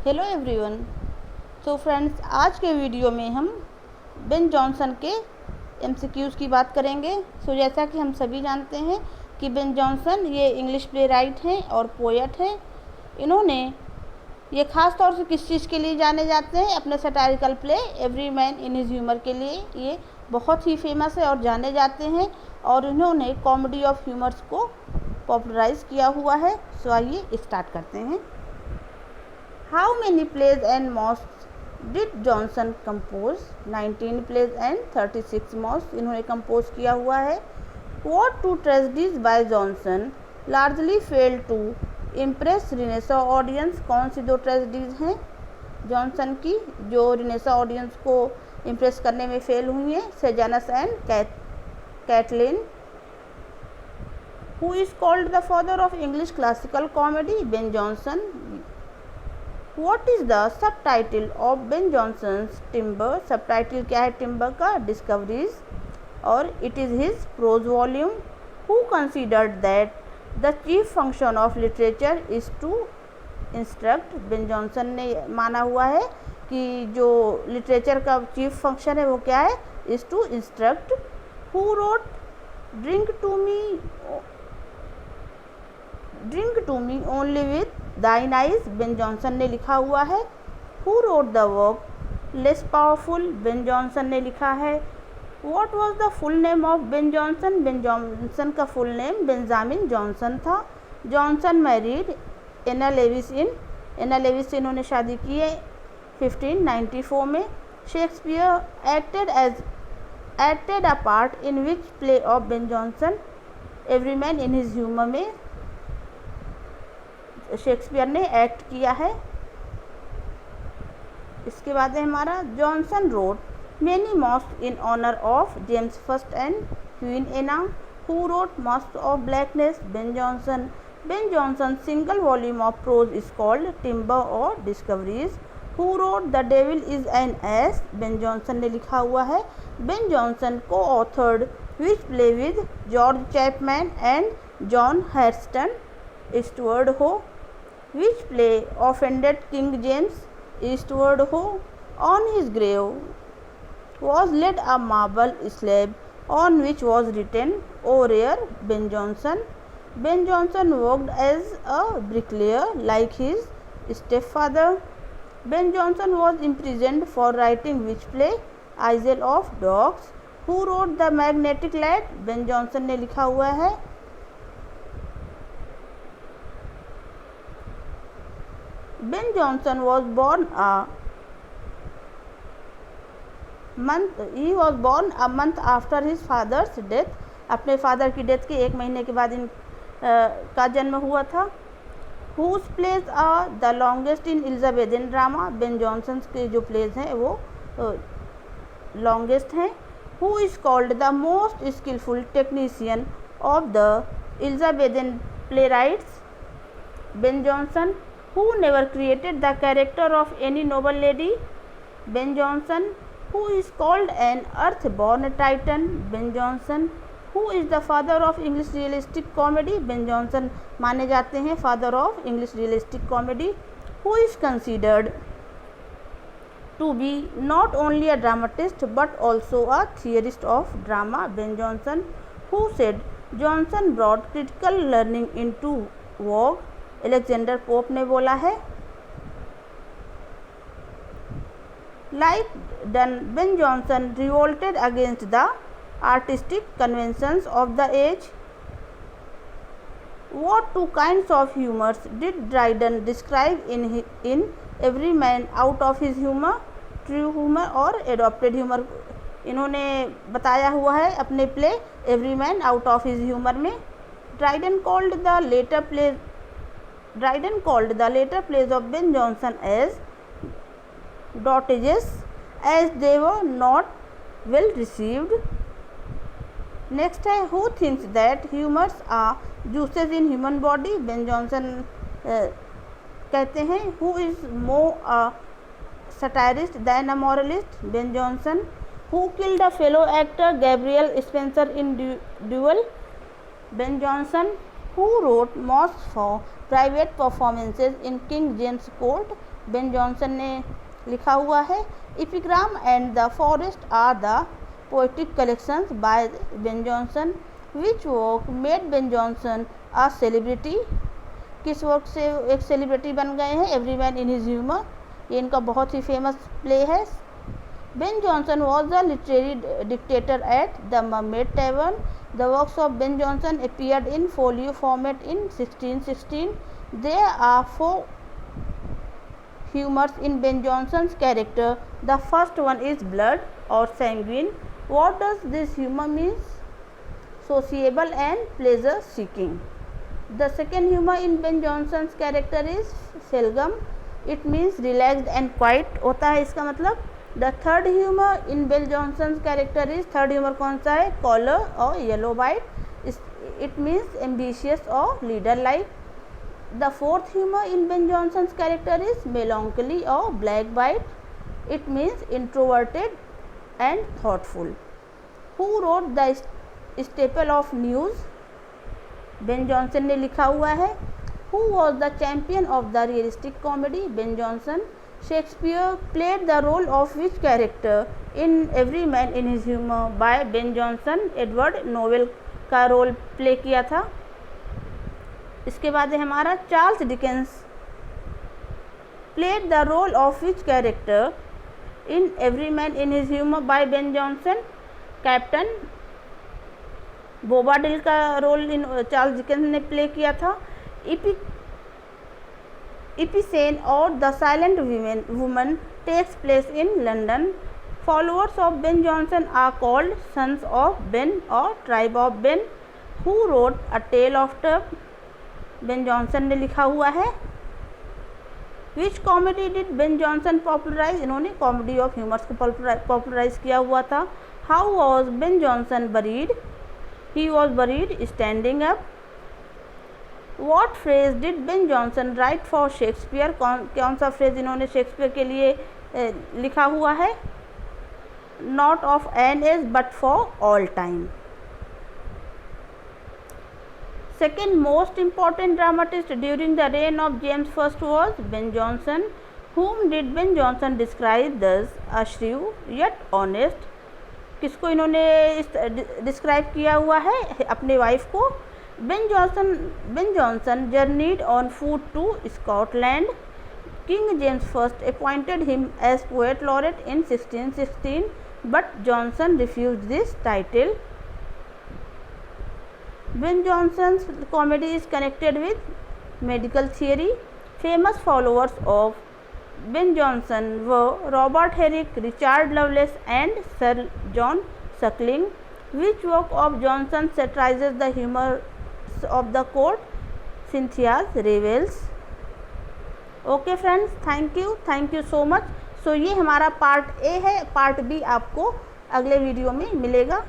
Hello everyone. तो friends, आज के वीडियो में हम बेन जॉनसन के एमसीक्यूज़ की बात करेंगे। जैसा कि हम सभी जानते हैं कि बेन जॉनसन ये इंग्लिश प्ले राइट हैं और पोएट हैं। इन्होंने ये ख़ास तौर से किस चीज़ के लिए जाने जाते हैं? अपने satirical play every man in his humour के लिए ये बहुत ही फेमस है और जाने जाते हैं, और इन्होंने कॉमेडी ऑफ ह्यूमर्स को पॉपुलराइज़ किया हुआ है। आइए स्टार्ट करते हैं। How many plays and mosques did Johnson compose? 19 plays and 36 mosques इन्होंने कंपोज किया हुआ है। What two tragedies by Johnson largely failed to impress Renaissance audience? कौन सी दो ट्रेजेडीज़ हैं जॉनसन की जो रिनेसा ऑडियंस को इम्प्रेस करने में फेल हुई हैं? Sejanus and Catiline. Who is called the father of English classical comedy? Ben Jonson। What is the subtitle of Ben Jonson's Timber? Subtitle क्या है टिम्बर का? डिस्कवरीज। और it is his prose volume. Who considered that the chief function of literature is to instruct? Ben Jonson ने माना हुआ है कि जो लिटरेचर का चीफ फंक्शन है वो क्या है? Is to instruct. Who wrote Drink to me only with thine eyes? Ben Jonson ने लिखा हुआ है। Who wrote the work less powerful? Ben Jonson ने लिखा है। What was the full name of Ben Jonson? Ben Jonson का full name Benjamin Jonson था। Jonson married Anne Lewis से इन्होंने शादी की है 1594 में। Shakespeare acted a part in which play of Ben Jonson? Every man in his humour में Shakespeare ने एक्ट किया है। इसके बाद है हमारा Jonson wrote many masques in honour of James first and queen Anna. Who wrote masque of blackness? Ben Jonson. Ben Jonson single volume of prose is called timber और discoveries. Who wrote the devil is an ass? Ben Jonson ने लिखा हुआ है। Ben Jonson को authored which play with George Chapman and John Marston Eastward Ho? Which play offended King James Eastward Ho? On his grave was laid a marble slab on which was written, "O rare Ben Jonson." Ben Jonson worked as a bricklayer like his stepfather. Ben Jonson was imprisoned for writing which play? Isle of Dogs. Who wrote The Magnetic Lad? Ben Jonson ने लिखा हुआ है। Ben Jonson was born a month after his father's death. अपने father की death के एक महीने के बाद का जन्म हुआ था। Whose plays are the longest in Elizabethan drama? Ben Jonson के जो प्लेज हैं वो लॉन्गेस्ट हैं। Who is called the most skillful technician of the Elizabethan playwrights? Ben Jonson. Who never created the character of any noble lady? Ben Jonson. Who is called an earth-born titan? Ben Jonson. Who is the father of English realistic comedy? Ben Jonson माने जाते हैं father of English realistic comedy. Who is considered to be not only a dramatist but also a theorist of drama? Ben Jonson. Who said Jonson brought critical learning into vogue? Alexander Pope ने बोला है। Like Donne Ben Jonson revolted against the artistic conventions of the age. What two kinds of humors did Dryden describe in Every Man Out of His Humor? True humour और adopted humour इन्होंने बताया हुआ है अपने play every man out of his humour में। Dryden called the later plays of Ben Jonson as dotages as they were not well received. Next है who thinks that humors are juices in human body? Ben Jonson कहते हैं who is more a satirist than a moralist? Ben Jonson. Who killed a fellow actor Gabriel Spencer in Duel? Ben Jonson. Who wrote Mosques for private performances in King James Court? Ben Jonson ने लिखा हुआ है। Epigram and the forest are the poetic collections by Ben Jonson. Which work made Ben Jonson a celebrity, किस वर्क से एक celebrity बन गए हैं? Every man in his humour, ये इनका बहुत ही फेमस प्ले है। Ben Jonson was the literary dictator at the Mermaid Tavern. The works of Ben Jonson appeared in folio format in 1616. There are 4 humors in Ben Jonson's character. The first one is blood or sanguine. What does this humor means? Sociable and pleasure seeking. The second humor in Ben Jonson's character is felgum. It means relaxed and quiet होता है इसका मतलब। The third humour in Ben Jonson character is, third humour कौन सा है? Choler और yellow bile, it means ambitious और leader like. The fourth humour in Ben Jonson character is melancholy और black bile, it means introverted and thoughtful. Who wrote the staple of news? Ben Jonson ने लिखा हुआ है। Who was the champion of the realistic comedy? Ben Jonson. Shakespeare played the role of which character in Every Man in His Humour by Ben Jonson? Edward novel का role play किया था। इसके बाद है हमारा Charles Dickens played the role of which character in Every Man in His Humour by Ben Jonson? Captain Bobadil का role इन Charles Dickens ने प्ले किया था। Epicene or the Silent Woman takes place in London. Followers of Ben Jonson are called Sons of Ben or Tribe of Ben. Who wrote A Tale of Turk? Ben Jonson ने लिखा हुआ है। Which comedy did Ben Jonson popularize? इन्होंने comedy of humours को popularise किया हुआ था। How was Ben Jonson buried? He was buried standing up. What phrase did Ben Jonson write for Shakespeare? कौन सा फ्रेज इन्होंने शेक्सपियर के लिए लिखा हुआ है? Not of an age but for all time. Second most important dramatist during the reign of James I was Ben Jonson. Whom did Ben Jonson describe thus? A shrewd yet honest. किसको इन्होंने describe किया हुआ है? अपने wife को। Ben Jonson journeyed on foot to Scotland. King James I appointed him as poet laureate in 1616, but Jonson refused this title. Ben Jonson's comedy is connected with medical theory. Famous followers of Ben Jonson were Robert Herrick, Richard Lovelace, and Sir John Suckling. Which work of Jonson satirizes the humor of the court? Cynthia's Revels. Okay friends, thank you so much. So ये हमारा part A है, part B आपको अगले video में मिलेगा।